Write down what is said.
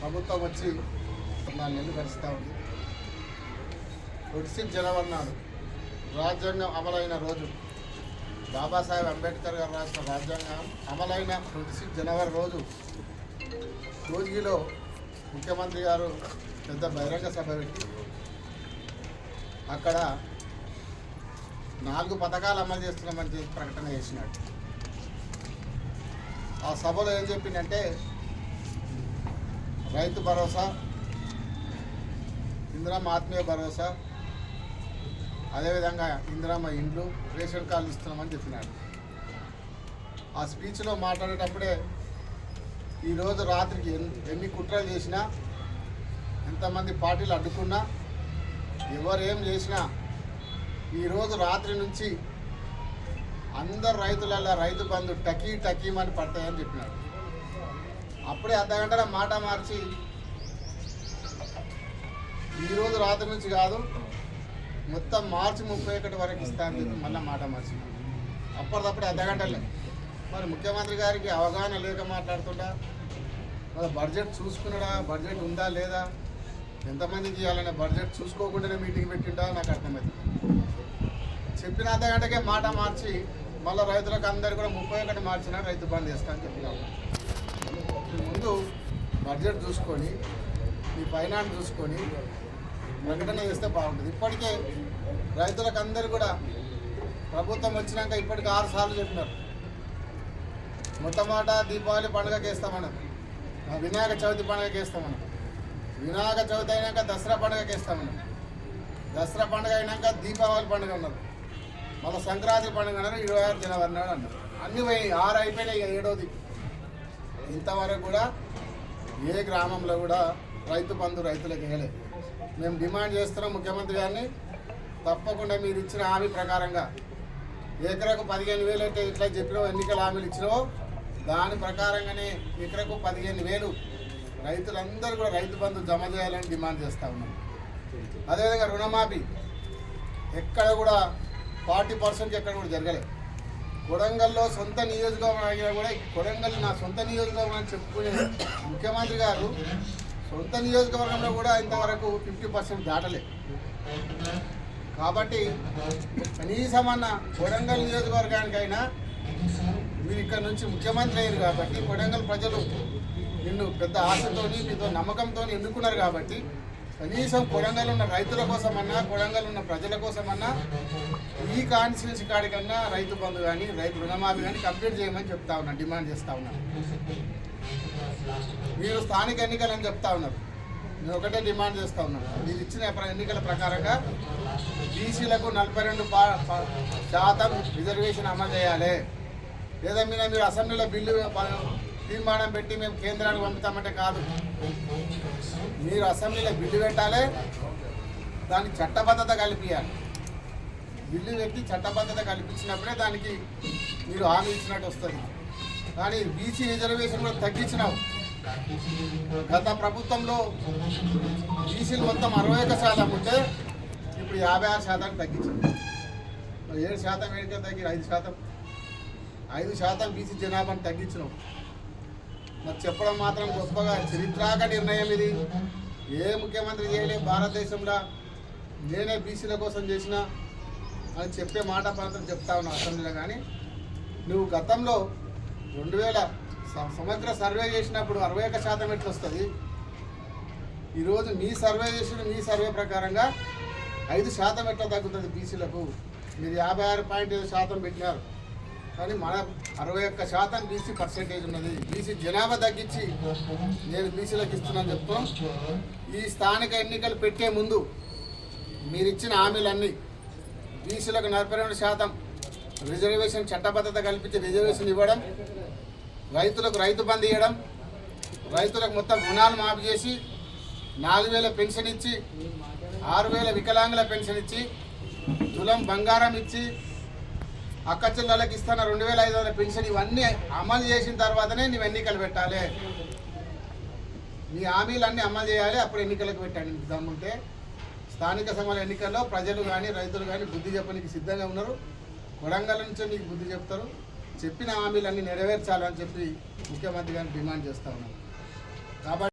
ప్రభుత్వం వచ్చి 4 నెలలు గడుస్తూ ఉంది. 26 జనవరి నాడు రాజ్యాంగం అమలైన రోజు, బాబాసాహెబ్ అంబేద్కర్ గారు రాసిన రాజ్యాంగం అమలైన 26 జనవరి రోజు భోజ్గిలో ముఖ్యమంత్రి గారు పెద్ద బహిరంగ సభ పెట్టి అక్కడ 4 పథకాలు అమలు చేస్తున్నామని చెప్పి ప్రకటన చేసినాడు. ఆ సభలో ఏం చెప్పిందంటే రైతు భరోసా, ఇందిరమ్మ ఆత్మీయ భరోసా, అదేవిధంగా ఇందిరమ్మ ఇండ్లు, రేషన్ కార్డులు ఇస్తున్నామని చెప్పినాడు. ఆ స్పీచ్లో మాట్లాడేటప్పుడే ఈరోజు రాత్రికి ఎన్ని కుట్రలు చేసినా, ఎంతమంది పార్టీలు అడ్డుకున్నా, ఎవరేం చేసినా ఈరోజు రాత్రి నుంచి అందరు రైతులలో రైతు బంధు టకీమని పడతాయని చెప్పినాడు. అప్పుడే అర్ధగంటల మాట మార్చి ఈరోజు రాత్రి నుంచి కాదు, మొత్తం మార్చి 31 వరకు ఇస్తా అని చెప్పి మళ్ళీ మాట మార్చినాడు. అప్పటిదప్పుడు అర్ధగంటలే. మరి ముఖ్యమంత్రి గారికి అవగాహన లేక మాట్లాడుతుంటా, మరి బడ్జెట్ చూసుకున్నాడా, బడ్జెట్ ఉందా లేదా, ఎంతమందికి ఇవ్వాలనే బడ్జెట్ చూసుకోకుండానే మీటింగ్ పెట్టిండా నాకు అర్థమవుతుంది. చెప్పిన అర్ధగంటకే మాట మార్చి మళ్ళీ రైతులకు అందరు కూడా 31 మార్చినా రైతు బంద్ చేస్తా అని చెప్పినాము. ముందు బడ్జెట్ చూసుకొని, మీ ఫైనాన్స్ చూసుకొని ప్రకటన చేస్తే బాగుంటుంది. ఇప్పటికే రైతులకు అందరూ కూడా ప్రభుత్వం వచ్చినాక ఇప్పటికి 6 సార్లు చెప్పినారు. మొట్టమొదట దీపావళి పండుగకి వేస్తామన్నారు, వినాయక చవితి పండుగకి వేస్తామన్నారు, వినాయక చవితి అయినాక దసరా పండుగకి వేస్తామన్నారు, దసరా పండుగ అయినాక దీపావళి పండుగ అన్నారు, మళ్ళీ సంక్రాంతి పండుగ అన్నారు, 26 జనవరి నాడు అన్నారు. అన్నీ పోయి 6 అయిపోయినాయి, 7వది. ఇంతవరకు కూడా ఏ గ్రామంలో కూడా రైతు బంధు రైతులకు వేయలేదు. మేము డిమాండ్ చేస్తున్నాం ముఖ్యమంత్రి గారిని, తప్పకుండా మీరు ఇచ్చిన హామీ ప్రకారంగా ఎకరకు 15,000 అయితే ఇట్లా చెప్పినావు, ఎన్నికల హామీలు ఇచ్చినావో దాని ప్రకారంగానే ఎకరకు 15,000 రైతులందరూ కూడా రైతు బంధు జమ చేయాలని డిమాండ్ చేస్తూ ఉన్నాం. అదేవిధంగా రుణమాఫీ ఎక్కడ కూడా 40% ఎక్కడ కూడా జరగలేదు. కొడంగల్లో సొంత నియోజకవర్గం అయినా కూడా కొడంగల్ నా సొంత నియోజకవర్గం అని చెప్పుకునే ముఖ్యమంత్రి గారు సొంత నియోజకవర్గంలో కూడా ఇంతవరకు 50% దాటలేదు. కాబట్టి కనీసం అన్న కొడంగల్ నియోజకవర్గానికైనా మీరు ఇక్కడ నుంచి ముఖ్యమంత్రి అయ్యారు కాబట్టి కొడంగల్ ప్రజలు నిన్ను పెద్ద ఆశతోని మీతో నమ్మకంతో ఎన్నుకున్నారు కాబట్టి కనీసం కొడంగల్ ఉన్న రైతుల కోసమన్నా, కొడంగల్ ఉన్న ప్రజల కోసమన్నా ఈ కాన్స్టిట్యున్సీ కాడికన్నా రైతు బంధు కానీ రైతు రుణమాఫీ కానీ కంప్లీట్ చేయమని చెప్తా ఉన్నాను, డిమాండ్ చేస్తూ ఉన్నాను. మీరు స్థానిక ఎన్నికలని చెప్తా ఉన్నారు, నేను ఒకటే డిమాండ్ చేస్తూ ఉన్నాను. మీరు ఇచ్చిన ఎన్నికల ప్రకారంగా బీసీలకు 42% రిజర్వేషన్ అమలు చేయాలి. లేదా మీరు అసెంబ్లీలో బిల్లు తీర్మానం పెట్టి మేము కేంద్రానికి పంపుతామంటే కాదు, మీరు అసెంబ్లీలో బిల్లు పెట్టాలి, దానికి చట్టబద్ధత కల్పించాలి. బిల్లు పెట్టి చట్టబద్ధత కల్పించినప్పుడే దానికి మీరు హామీ ఇచ్చినట్టు వస్తుంది. కానీ బీసీ రిజర్వేషన్ కూడా తగ్గించినావు. గత ప్రభుత్వంలో బీసీలు మొత్తం 61% ఉంటే ఇప్పుడు 56% తగ్గించారు. 7% వేడిక తగ్గి 5% బీసీ జనాభాను తగ్గించినావు. మరి చెప్పడం మాత్రం గొప్పగా చరిత్రాక నిర్ణయం ఇది. ఏ ముఖ్యమంత్రి చేయలే భారతదేశంలో, నేనే బీసీల కోసం చేసిన అని చెప్పే మాట పరంతం చెప్తా ఉన్నావు అసెంబ్లీలో. కానీ నువ్వు గతంలో 2000 సమగ్ర సర్వే చేసినప్పుడు 61% ఎట్లా వస్తుంది? ఈరోజు మీ సర్వే చేసిన మీ సర్వే ప్రకారంగా 5% ఎట్లా తగ్గుతుంది బీసీలకు? మీరు 56.7% పెట్టినారు, కానీ మన 61% బీసీ పర్సెంటేజ్ ఉన్నది. బీసీ జనాభా తగ్గించి నేను బీసీలకు ఇస్తున్నాను చెప్తాం. ఈ స్థానిక ఎన్నికలు పెట్టే ముందు మీరు ఇచ్చిన హామీలన్నీ బీసీలకు 42% రిజర్వేషన్ చట్టబద్ధత కల్పించి రిజర్వేషన్ ఇవ్వడం, రైతులకు రైతు బంధు ఇవ్వడం, రైతులకు మొత్తం రుణాలు మాఫీ చేసి 4,000 పెన్షన్ ఇచ్చి 6,000 వికలాంగుల పెన్షన్ ఇచ్చి తులం బంగారం ఇచ్చి అక్క చెల్లెళ్ళకి ఇస్తున్న 2,500 పెన్షన్, ఇవన్నీ అమలు చేసిన తర్వాతనే నువ్వు ఎన్నికలు పెట్టాలి. నీ హామీలన్నీ అమలు చేయాలి, అప్పుడు ఎన్నికలకు పెట్టండి. దమ్ముంటే స్థానిక సంఘాల ఎన్నికల్లో ప్రజలు కానీ రైతులు కానీ బుద్ధి చెప్పడానికి సిద్ధంగా ఉన్నారు. కొడంగల్ నుంచే మీకు బుద్ధి చెప్తారు. చెప్పిన హామీలన్నీ నెరవేర్చాలని చెప్పి ముఖ్యమంత్రి గారిని డిమాండ్ చేస్తూ ఉన్నారు. కాబట్టి